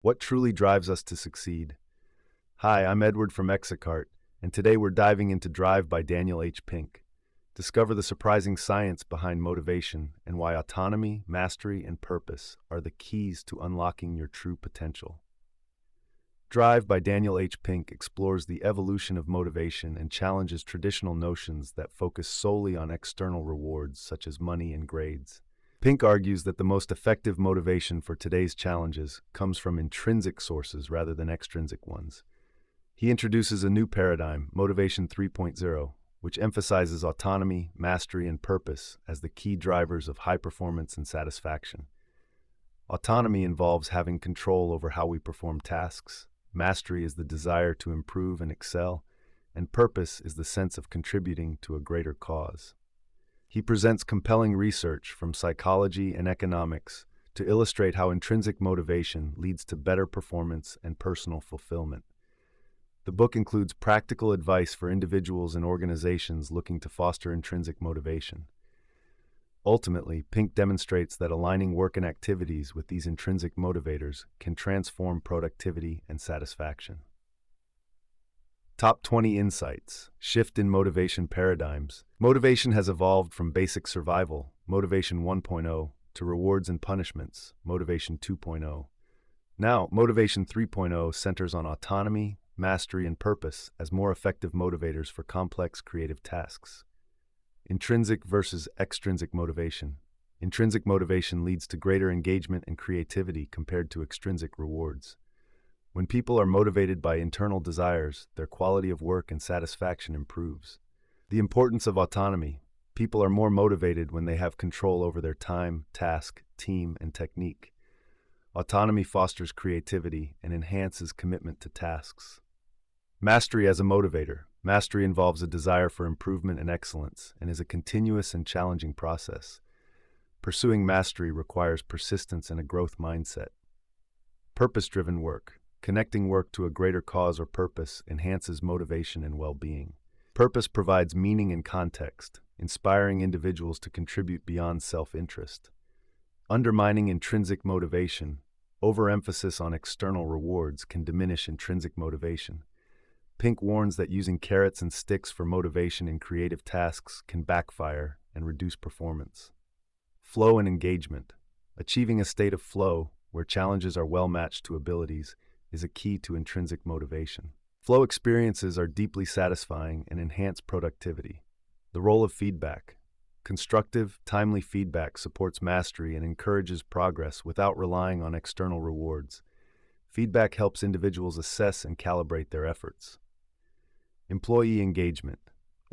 What truly drives us to succeed? Hi, I'm Edward from Execkart, and today we're diving into Drive by Daniel H. Pink. Discover the surprising science behind motivation and why autonomy, mastery, and purpose are the keys to unlocking your true potential. Drive by Daniel H. Pink explores the evolution of motivation and challenges traditional notions that focus solely on external rewards such as money and grades. Pink argues that the most effective motivation for today's challenges comes from intrinsic sources rather than extrinsic ones. He introduces a new paradigm, Motivation 3.0, which emphasizes autonomy, mastery, and purpose as the key drivers of high performance and satisfaction. Autonomy involves having control over how we perform tasks. Mastery is the desire to improve and excel, and purpose is the sense of contributing to a greater cause. He presents compelling research from psychology and economics to illustrate how intrinsic motivation leads to better performance and personal fulfillment. The book includes practical advice for individuals and organizations looking to foster intrinsic motivation. Ultimately, Pink demonstrates that aligning work and activities with these intrinsic motivators can transform productivity and satisfaction. Top 20 Insights. Shift in motivation paradigms. Motivation has evolved from basic survival, Motivation 1.0, to rewards and punishments, Motivation 2.0. Now, Motivation 3.0 centers on autonomy, mastery, and purpose as more effective motivators for complex creative tasks. Intrinsic versus extrinsic motivation. Intrinsic motivation leads to greater engagement and creativity compared to extrinsic rewards. When people are motivated by internal desires, their quality of work and satisfaction improves. The importance of autonomy. People are more motivated when they have control over their time, task, team, and technique. Autonomy fosters creativity and enhances commitment to tasks. Mastery as a motivator. Mastery involves a desire for improvement and excellence and is a continuous and challenging process. Pursuing mastery requires persistence and a growth mindset. Purpose-driven work. Connecting work to a greater cause or purpose enhances motivation and well-being. Purpose provides meaning and context, inspiring individuals to contribute beyond self-interest. Undermining intrinsic motivation. Overemphasis on external rewards can diminish intrinsic motivation. Pink warns that using carrots and sticks for motivation in creative tasks can backfire and reduce performance. Flow and engagement. Achieving a state of flow, where challenges are well matched to abilities, is a key to intrinsic motivation. Flow experiences are deeply satisfying and enhance productivity. The role of feedback. Constructive, timely feedback supports mastery and encourages progress without relying on external rewards. Feedback helps individuals assess and calibrate their efforts. Employee engagement.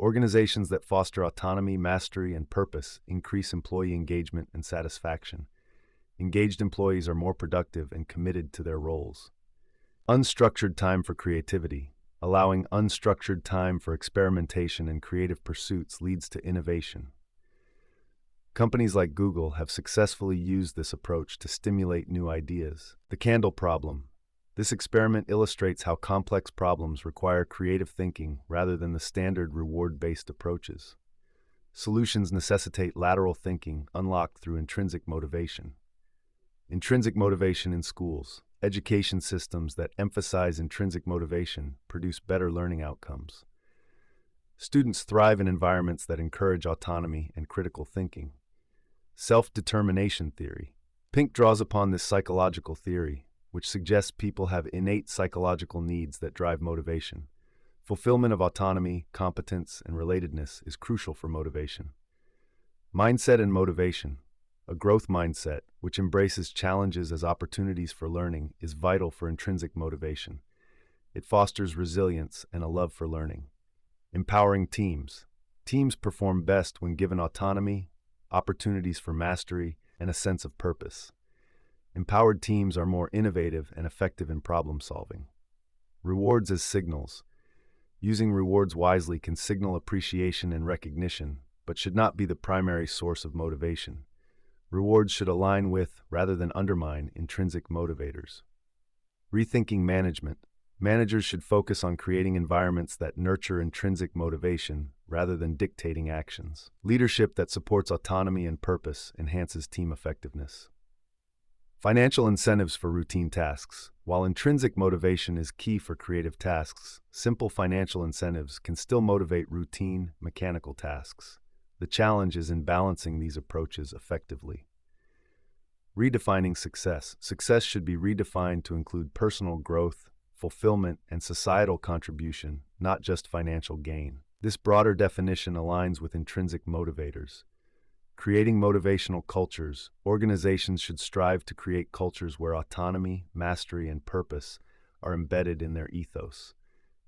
Organizations that foster autonomy, mastery, and purpose increase employee engagement and satisfaction. Engaged employees are more productive and committed to their roles. Unstructured time for creativity. Allowing unstructured time for experimentation and creative pursuits leads to innovation. Companies like Google have successfully used this approach to stimulate new ideas. The candle problem. This experiment illustrates how complex problems require creative thinking rather than the standard reward-based approaches. Solutions necessitate lateral thinking unlocked through intrinsic motivation. Intrinsic motivation in schools. Education systems that emphasize intrinsic motivation produce better learning outcomes. Students thrive in environments that encourage autonomy and critical thinking. Self-determination theory. Pink draws upon this psychological theory, which suggests people have innate psychological needs that drive motivation. Fulfillment of autonomy, competence, and relatedness is crucial for motivation. Mindset and motivation. A growth mindset, which embraces challenges as opportunities for learning, is vital for intrinsic motivation. It fosters resilience and a love for learning. Empowering teams. Teams perform best when given autonomy, opportunities for mastery, and a sense of purpose. Empowered teams are more innovative and effective in problem solving. Rewards as signals. Using rewards wisely can signal appreciation and recognition, but should not be the primary source of motivation. Rewards should align with, rather than undermine, intrinsic motivators. Rethinking management. Managers should focus on creating environments that nurture intrinsic motivation rather than dictating actions. Leadership that supports autonomy and purpose enhances team effectiveness. Financial incentives for routine tasks. While intrinsic motivation is key for creative tasks, simple financial incentives can still motivate routine, mechanical tasks. The challenge is in balancing these approaches effectively. Redefining success. Success should be redefined to include personal growth, fulfillment, and societal contribution, not just financial gain. This broader definition aligns with intrinsic motivators. Creating motivational cultures, organizations should strive to create cultures where autonomy, mastery, and purpose are embedded in their ethos.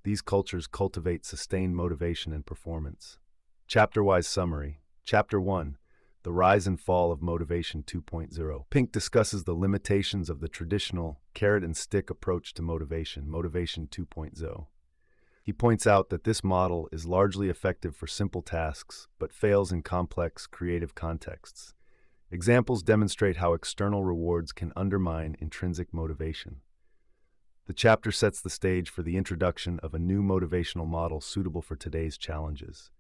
These cultures cultivate sustained motivation and performance. Chapter-wise summary. Chapter 1. The Rise and Fall of Motivation 2.0. Pink discusses the limitations of the traditional carrot-and-stick approach to motivation, Motivation 2.0. He points out that this model is largely effective for simple tasks, but fails in complex, creative contexts. Examples demonstrate how external rewards can undermine intrinsic motivation. The chapter sets the stage for the introduction of a new motivational model suitable for today's challenges.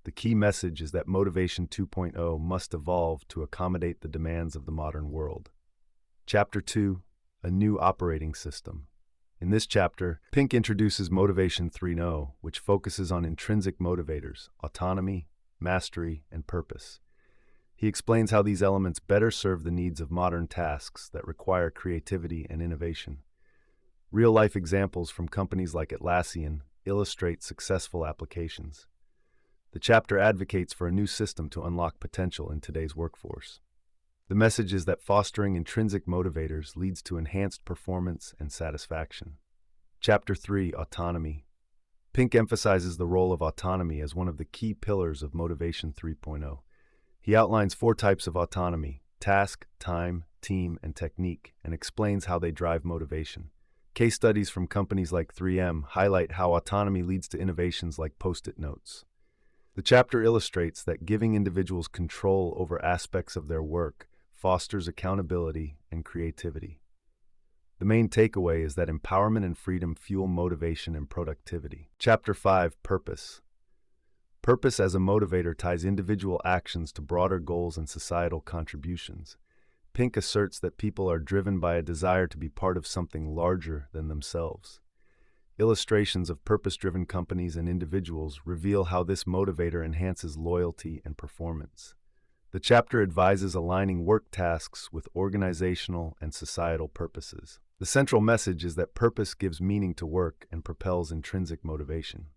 The key message is that Motivation 2.0 must evolve to accommodate the demands of the modern world. Chapter 2. A New Operating System. In this chapter, Pink introduces Motivation 3.0, which focuses on intrinsic motivators, autonomy, mastery, and purpose. He explains how these elements better serve the needs of modern tasks that require creativity and innovation. Real-life examples from companies like Atlassian illustrate successful applications. The chapter advocates for a new system to unlock potential in today's workforce. The message is that fostering intrinsic motivators leads to enhanced performance and satisfaction. Chapter 3. Autonomy. Pink emphasizes the role of autonomy as one of the key pillars of Motivation 3.0. He outlines 4 types of autonomy: task, time, team, and technique, and explains how they drive motivation. Case studies from companies like 3M highlight how autonomy leads to innovations like Post-it notes. The chapter illustrates that giving individuals control over aspects of their work fosters accountability and creativity. The main takeaway is that empowerment and freedom fuel motivation and productivity. Chapter 5. Purpose. Purpose as a motivator ties individual actions to broader goals and societal contributions. Pink asserts that people are driven by a desire to be part of something larger than themselves. Illustrations of purpose-driven companies and individuals reveal how this motivator enhances loyalty and performance. The chapter advises aligning work tasks with organizational and societal purposes. The central message is that purpose gives meaning to work and propels intrinsic motivation.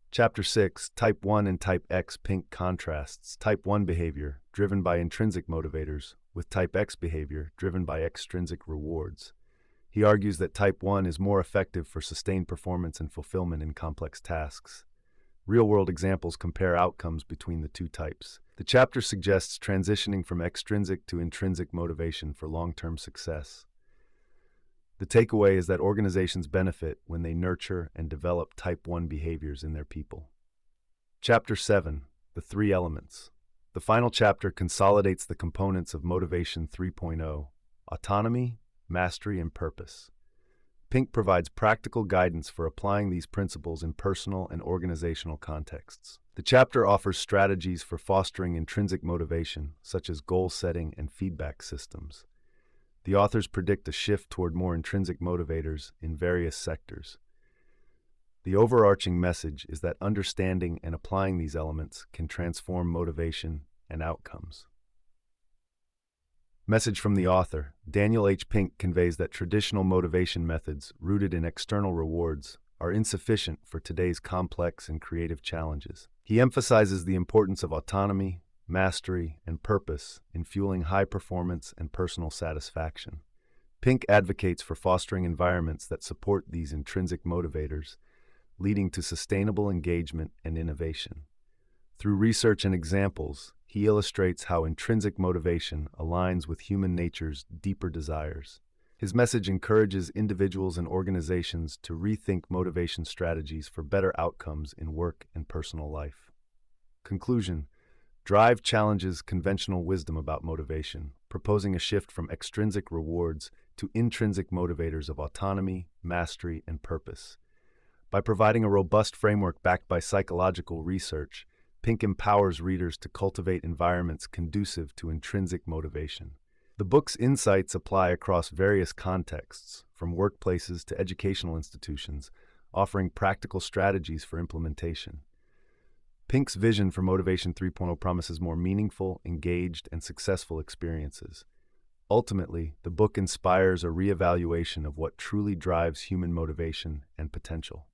Chapter 6. Type 1 and Type X. Pink contrasts Type 1 behavior, driven by intrinsic motivators, with Type X behavior, driven by extrinsic rewards. He argues that Type 1 is more effective for sustained performance and fulfillment in complex tasks. Real-world examples compare outcomes between the two types. The chapter suggests transitioning from extrinsic to intrinsic motivation for long-term success. The takeaway is that organizations benefit when they nurture and develop Type 1 behaviors in their people. Chapter 7. The 3 Elements. The final chapter consolidates the components of Motivation 3.0: autonomy, mastery, and purpose. Pink provides practical guidance for applying these principles in personal and organizational contexts. The chapter offers strategies for fostering intrinsic motivation, such as goal setting and feedback systems. The authors predict a shift toward more intrinsic motivators in various sectors. The overarching message is that understanding and applying these elements can transform motivation and outcomes. Message from the author. Daniel H. Pink conveys that traditional motivation methods, rooted in external rewards, are insufficient for today's complex and creative challenges. He emphasizes the importance of autonomy, mastery, and purpose in fueling high performance and personal satisfaction. Pink advocates for fostering environments that support these intrinsic motivators, leading to sustainable engagement and innovation. Through research and examples, he illustrates how intrinsic motivation aligns with human nature's deeper desires. His message encourages individuals and organizations to rethink motivation strategies for better outcomes in work and personal life. Conclusion. Drive challenges conventional wisdom about motivation, proposing a shift from extrinsic rewards to intrinsic motivators of autonomy, mastery, and purpose. By providing a robust framework backed by psychological research, Pink empowers readers to cultivate environments conducive to intrinsic motivation. The book's insights apply across various contexts, from workplaces to educational institutions, offering practical strategies for implementation. Pink's vision for Motivation 3.0 promises more meaningful, engaged, and successful experiences. Ultimately, the book inspires a reevaluation of what truly drives human motivation and potential.